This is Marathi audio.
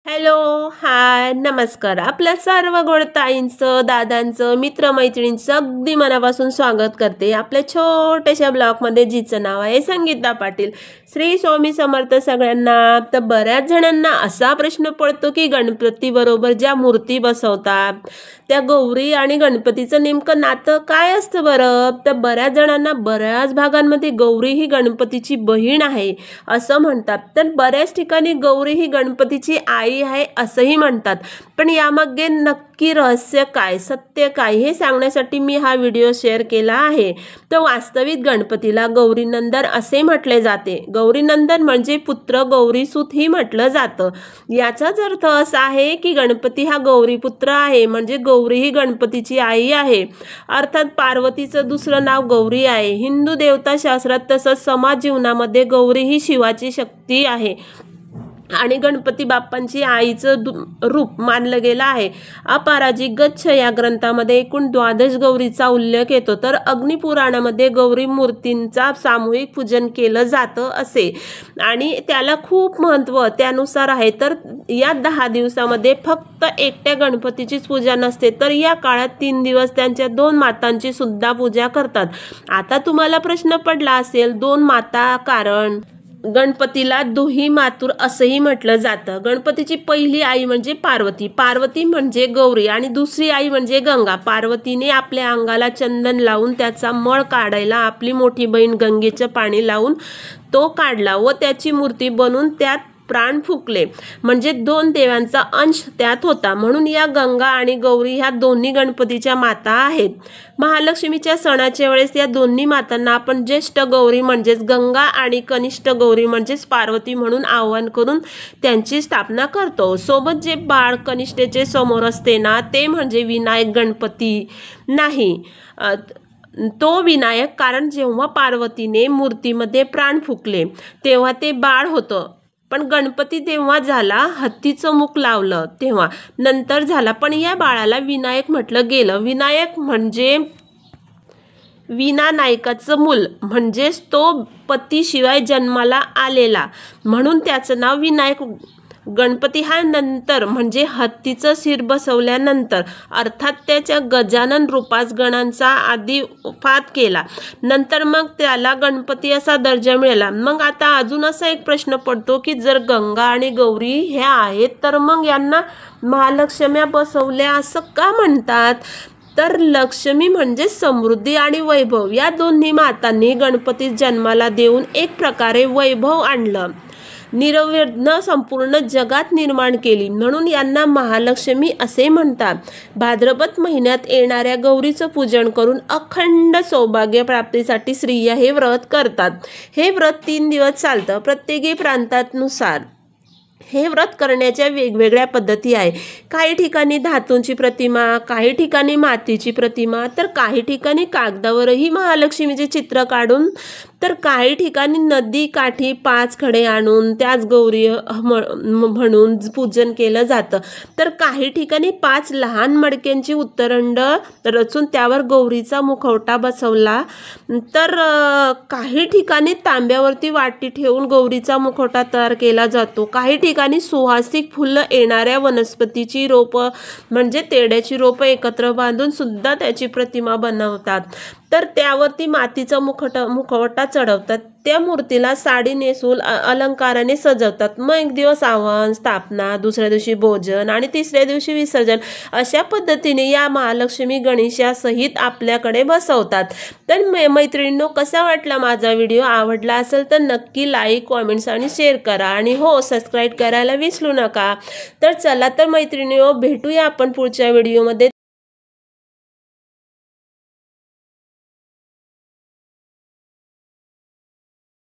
हॅलो, हाय, नमस्कार. आपल्या सर्व गोड ताईंचं, दादांचं, मित्रमैत्रिणींचं अगदी मनापासून स्वागत करते आपल्या छोट्याशा ब्लॉगमध्ये, जिचं नाव आहे संगीता पाटील. श्री स्वामी समर्थ सगळ्यांना. तर बऱ्याच जणांना असा प्रश्न पडतो की गणपती बरोबर ज्या मूर्ती बसवतात त्या गौरी आणि गणपतीचं नेमकं नातं काय असतं बरं. तर बऱ्याच जणांना बऱ्याच भागांमध्ये गौरी ही गणपतीची बहीण आहे असं म्हणतात, तर बऱ्याच ठिकाणी गौरी ही गणपतीची आई आहे असंही म्हणतात. पण यामागे नक्की रहस्य काय, सत्य काय, हे सांगण्यासाठी मी हा व्हिडिओ शेअर केला आहे. तर वास्तविक गणपतीला गौरीनंदन असे म्हटले जाते. गौरीनंदन म्हणजे पुत्र गौरीसूत ही म्हटलं जातं. याचाच अर्थ असा आहे की गणपती हा गौरीपुत्र आहे, म्हणजे गौरी ही गणपतीची आई आहे. अर्थात पार्वतीचं दुसरं नाव गौरी आहे. हिंदू देवताशास्त्रात तसंच समाज जीवनामध्ये गौरी ही शिवाची शक्ती आहे आणि गणपती बाप्पांची आईचं रूप मानलं गेलं आहे. अपराजित गच्छ या ग्रंथामध्ये एकूण 12 गौरीचा उल्लेख येतो, तर अग्निपुराणामध्ये गौरी मूर्तींचा सामूहिक पूजन केलं जातं असे, आणि त्याला खूप महत्त्व त्यानुसार आहे. तर या 10 दिवसामध्ये फक्त एकट्या गणपतीचीच पूजा नसते, तर या काळात 3 दिवस त्यांच्या 2 मातांची सुद्धा पूजा करतात. आता तुम्हाला प्रश्न पडला असेल, 2 माता, कारण गणपतीला दुही मातुर असंही म्हटलं जातं. गणपतीची पहिली आई म्हणजे पार्वती म्हणजे गौरी, आणि दुसरी आई म्हणजे गंगा. पार्वतीने आपल्या अंगाला चंदन लावून त्याचा मळ काढायला आपली मोठी बहीण गंगेचं पाणी लावून तो काढला व त्याची मूर्ती बनवून त्यात प्राण फुकले, म्हणजे 2 देवांचा अंश त्यात होता. म्हणून या गंगा आणि गौरी ह्या दोन्ही गणपतीच्या माता आहेत. महालक्ष्मीच्या सणाच्या वेळेस या दोन्ही मातांना आपण ज्येष्ठ गौरी म्हणजेच गंगा आणि कनिष्ठ गौरी म्हणजेच पार्वती म्हणून आवाहन करून त्यांची स्थापना करतो. सोबत जे बाळ कनिष्ठेचे समोर असते ना, ते म्हणजे विनायक गणपती नाही, तो विनायक. कारण जेव्हा पार्वतीने मूर्तीमध्ये प्राण फुकले तेव्हा ते बाळ होतं, पण गणपती तेव्हा झाला, हत्तीचं मुख लावलं तेव्हा नंतर झाला, पण या बाळाला विनायक म्हटलं गेलं. विनायक म्हणजे विना नायकाचं मूल, म्हणजेच तो पतीशिवाय जन्माला आलेला, म्हणून त्याचं नाव विनायक. गणपती हा नंतर म्हणजे हत्तीचं शिर बसवल्यानंतर, अर्थात त्याच्या गजानन रूपास गणांचा आदिपात केला, नंतर मग त्याला गणपती असा दर्जा मिळाला. मग आता अजून असा एक प्रश्न पडतो की जर गंगा आणि गौरी ह्या आहेत, तर मग यांना महालक्ष्म्या बसवल्या असं का म्हणतात. तर लक्ष्मी म्हणजे समृद्धी आणि वैभव, या दोन्ही मातांनी गणपती जन्माला देऊन एक प्रकारे वैभव आणलं, निर्विघ्न संपूर्ण जगात निर्माण केली, म्हणून यांना महालक्ष्मी असे म्हणतात. भाद्रपद महिन्यात येणाऱ्या गौरीचं पूजन करून अखंड सौभाग्य प्राप्तीसाठी स्त्रिया हे व्रत करतात. हे व्रत 3 दिवस चालतं. प्रत्येकी प्रांतानुसार हे व्रत करण्याच्या वेगवेगळ्या पद्धती आहे. काही ठिकाणी धातूंची प्रतिमा, काही ठिकाणी मातीची प्रतिमा, तर काही ठिकाणी कागदावरही महालक्ष्मीचे चित्र काढून, तर काही ठिकाणी नदी काठी 5 खडे आणून त्याच गौरी म्हणून पूजन केलं जातं. तर काही ठिकाणी 5 लहान मडक्यांची उत्तरंड रचून त्यावर गौरीचा मुखवटा बसवला, तर काही ठिकाणी तांब्यावरती वाटी ठेवून गौरीचा मुखवटा तयार केला जातो. काही ठिकाणी सुवासिक फुलं येणाऱ्या वनस्पतीची रोपं म्हणजे तेड्याची रोपं एकत्र बांधून सुद्धा त्याची प्रतिमा बनवतात, तर त्यावरती मातीचा मुखवटा चढवतात. त्या मूर्तीला साडी नेसून अलंकाराने सजवतात. मग एक दिवस आवाहन, स्थापना, दुसऱ्या दिवशी भोजन आणि तिसऱ्या दिवशी विसर्जन, अशा पद्धतीने या महालक्ष्मी गणेशासहित आपल्याकडे बसवतात. तर मैत्रिणींनो, कसा वाटला माझा व्हिडिओ. आवडला असेल तर नक्की लाईक, कॉमेंट्स आणि शेअर करा, आणि हो, सबस्क्राईब करायला विसरू नका. तर चला तर मैत्रिणींनो, भेटूया आपण पुढच्या व्हिडिओमध्ये.